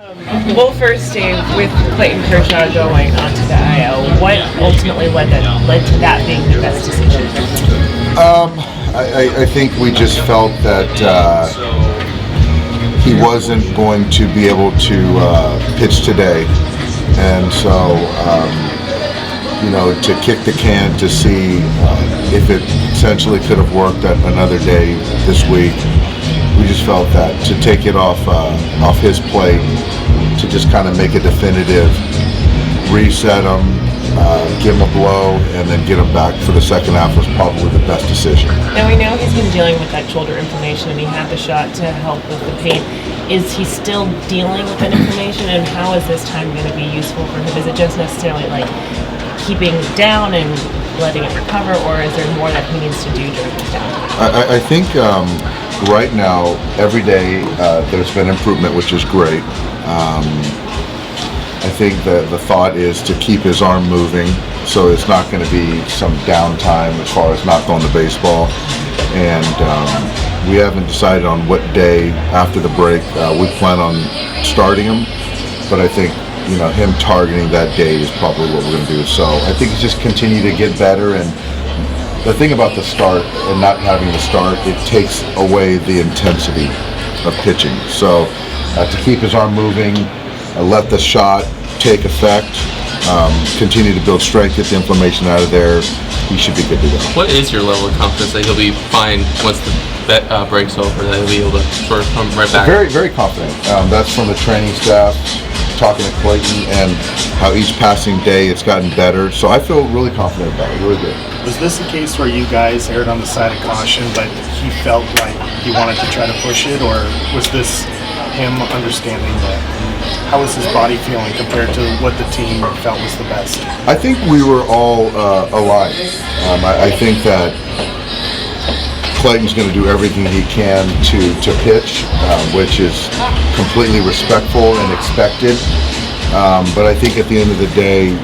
Well, first, Dave, with Clayton Kershaw going onto the IL, what ultimately led to that being the best decision? I think we just felt that he wasn't going to be able to pitch today, and so to kick the can to see if it essentially could have worked another day this week. We just felt that to take it off his plate, to just kind of make a definitive reset him, give him a blow, and then get him back for the second half was probably the best decision. Now we know he's been dealing with that shoulder inflammation, and he had the shot to help with the pain. Is he still dealing with that inflammation, and how is this time going to be useful for him? Is it just necessarily like keeping it down and letting it recover, or is there more that he needs to do during this downtime? I think right now, every day, there's been improvement, which is great. I think that the thought is to keep his arm moving, so it's not going to be some downtime as far as not going to baseball. And we haven't decided on what day after the break we plan on starting him, but I think him targeting that day is probably what we're going to do. So I think it's just continue to get better. And the thing about the start and not having the start, it takes away the intensity of pitching. So to keep his arm moving, let the shot take effect, continue to build strength, get the inflammation out of there, he should be good to go. What is your level of confidence that he'll be fine once the break's over, that he'll be able to sort of come right back? Very, very confident. That's from the training staff, talking to Clayton, and how each passing day it's gotten better. So I feel really confident about it, really good. Was this a case where you guys erred on the side of caution, but he felt like he wanted to try to push it, or was this him understanding that? How was his body feeling compared to what the team felt was the best? I think we were all aligned. I think that Clayton's going to do everything he can to pitch, which is completely respectful and expected. But I think at the end of the day,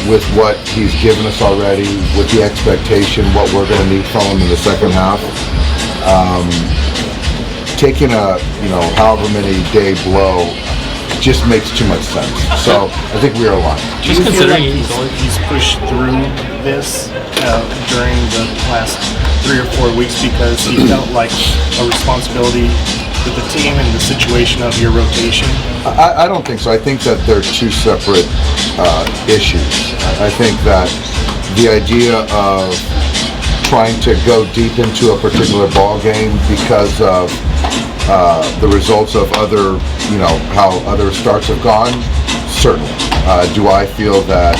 with what he's given us already, with the expectation, what we're going to need from him in the second half, taking a however many day blow just makes too much sense. So I think we are aligned. Just considering he's pushed through this during the last 3 or 4 weeks because he felt like a responsibility with the team and the situation of your rotation? I don't think so. I think that they're two separate issues. I think that the idea of trying to go deep into a particular ball game because of the results of other, how other starts have gone, certainly. Do I feel that,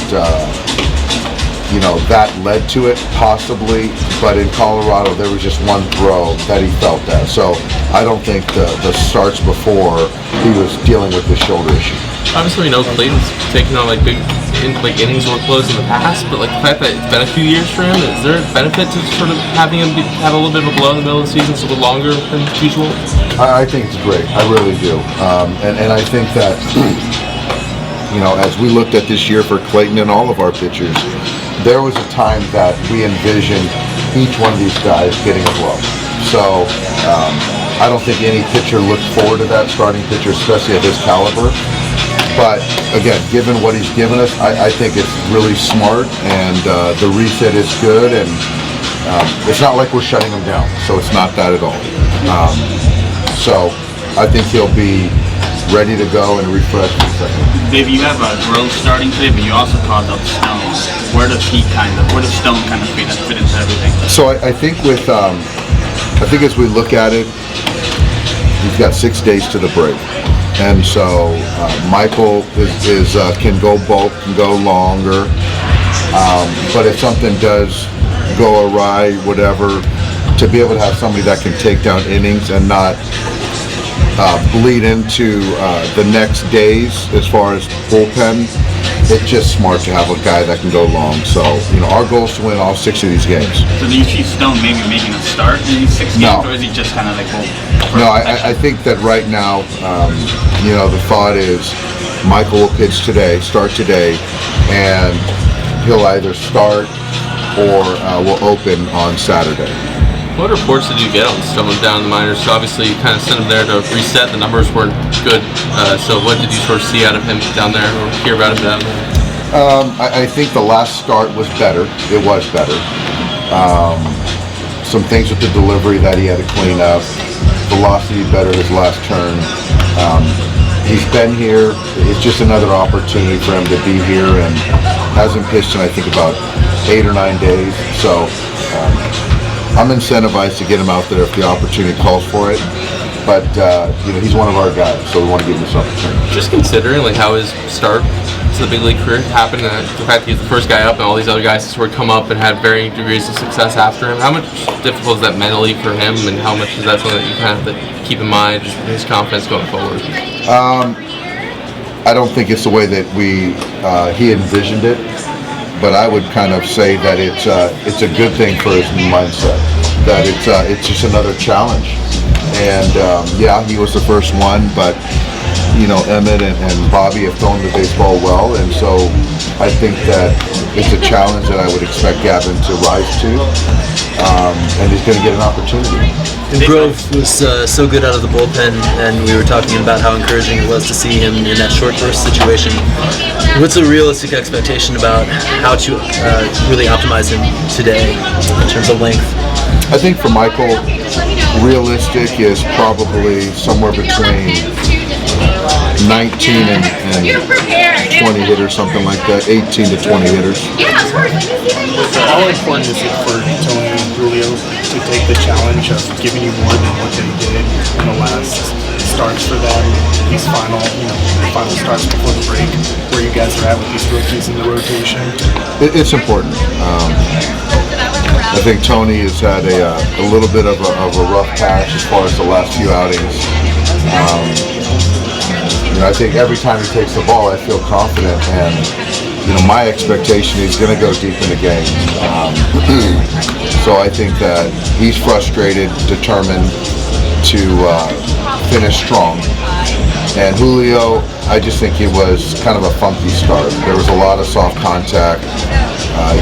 that led to it? Possibly, but in Colorado there was just one throw that he felt that. So I don't think the starts before he was dealing with the shoulder issue. Obviously, we know Clayton's taken on big innings workloads in the past, but the fact that it's been a few years for him, is there a benefit to sort of having him have a little bit of a blow in the middle of the season, so a little longer than usual? I think it's great. I really do. And I think that, as we looked at this year for Clayton and all of our pitchers, there was a time that we envisioned each one of these guys getting a blow. So I don't think any pitcher looked forward to that, starting pitcher, especially at his caliber. But again, given what he's given us, I think it's really smart, and the reset is good, and it's not like we're shutting him down, so it's not that at all. So I think he'll be ready to go and refreshed in a second. Dave, you have a Grove starting today, but you also called up Stone. Where does Stone kind of fit into everything? So I think as we look at it, we've got 6 days to the break. And so Michael can go bulk, can go longer. But if something does go awry, whatever, to be able to have somebody that can take down innings and not bleed into the next days as far as bullpen, it's just smart to have a guy that can go long. So, our goal is to win all 6 of these games. So do you see Stone maybe making a start in these 6 games, or is he just kind of No, I think that right now, the thought is Michael will start today, and he'll either start or will open on Saturday. What reports did you get on Stone down in the minors? So obviously you kind of sent him there to reset. The numbers weren't good. So what did you sort of see out of him down there, or hear about him down there? I think the last start was better. It was better. Some things with the delivery that he had to clean up. Velocity better his last turn. He's been here. It's just another opportunity for him to be here, and hasn't pitched in I think about 8 or 9 days. So I'm incentivized to get him out there if the opportunity calls for it. But he's one of our guys, so we want to give him this opportunity. Just considering like how his start to the big league career happened, and the fact that he's the first guy up, and all these other guys sort of come up and had varying degrees of success after him. How much difficult is that mentally for him, and how much is that something that you kind of have to keep in mind, just his confidence going forward? I don't think it's the way that he envisioned it, but I would kind of say that it's a good thing for his mindset. That it's just another challenge, and he was the first one, but Emmett and Bobby have thrown the baseball well, and so I think that it's a challenge that I would expect Gavin to rise to, and he's going to get an opportunity. Grove was so good out of the bullpen, and we were talking about how encouraging it was to see him in that short burst situation. What's a realistic expectation about how to really optimize him today in terms of length? I think for Michael, realistic is probably somewhere between 19 and 20 hitters, something like that, 18 to 20 hitters. How important is it for Tony and Julio to take the challenge of giving you more than what they did in the last starts for them, these final starts before the break, where you guys are at with these rookies in the rotation? It's important. I think Tony has had a little bit of a rough patch as far as the last few outings. I think every time he takes the ball, I feel confident, and my expectation is he's going to go deep in the game. So I think that he's frustrated, determined to finish strong. And Julio, I just think it was kind of a funky start. There was a lot of soft contact.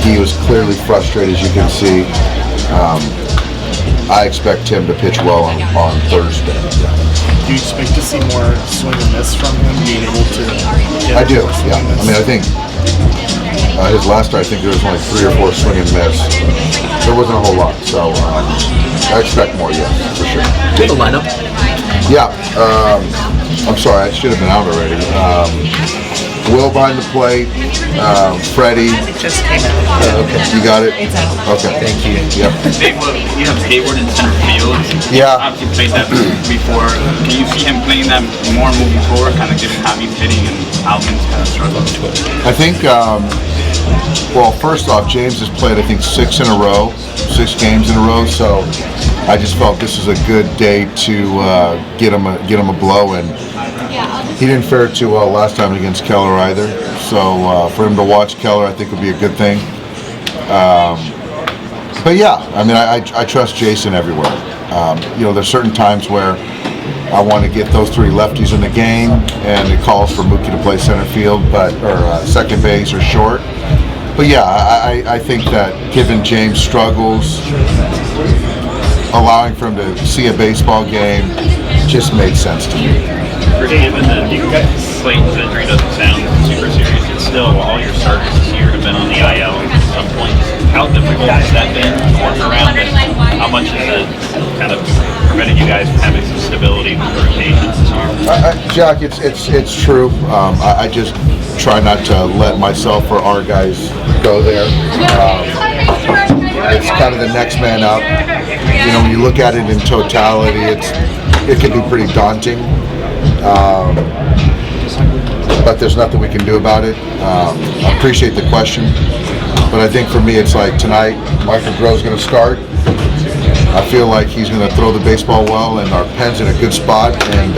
He was clearly frustrated, as you can see. I expect him to pitch well on Thursday. Do you expect to see more swing and miss from him, being able to get I do, more swing yeah. and miss? I mean, I think his last start, I think there was only 3 or 4 swing and miss. There wasn't a whole lot, so I expect more, yes, for sure. Do you have a lineup? Yeah, I'm sorry, I should have been out already. Will behind the plate, Freddie. It just came out. Okay, you got it? It's out. Okay. Thank you. Yep. You have Hayward in center field. Yeah. Obviously played that before. Can you see him playing that more moving forward, kind of given how he's hitting and Alvin's kind of struggling to it? I think, well, first off, James has played, I think, 6 games in a row, so I just felt this was a good day to get him a blow, and he didn't fare too well last time against Keller either. So for him to watch Keller, I think would be a good thing. But yeah, I mean, I trust Jason everywhere. There's certain times where I want to get those 3 lefties in the game, and it calls for Mookie to play center field, or second base or short. But yeah, I think that given James' struggles, allowing for him to see a baseball game just made sense to me. Given that Clayton's injury doesn't sound super serious, it's still all your starters this year have been on the IL at some point. How difficult has that been to work around, and how much has it kind of prevented you guys from having some stability with the rotations this year? Jack, it's true. I just try not to let myself or our guys go there. It's kind of the next man up. When you look at it in totality, it can be pretty daunting. But there's nothing we can do about it. I appreciate the question, but I think for me it's like tonight, Michael Grove's going to start. I feel like he's going to throw the baseball well, and our pen's in a good spot, and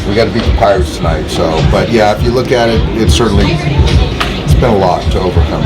we got to beat the Pirates tonight. So, but yeah, if you look at it, it's been a lot to overcome.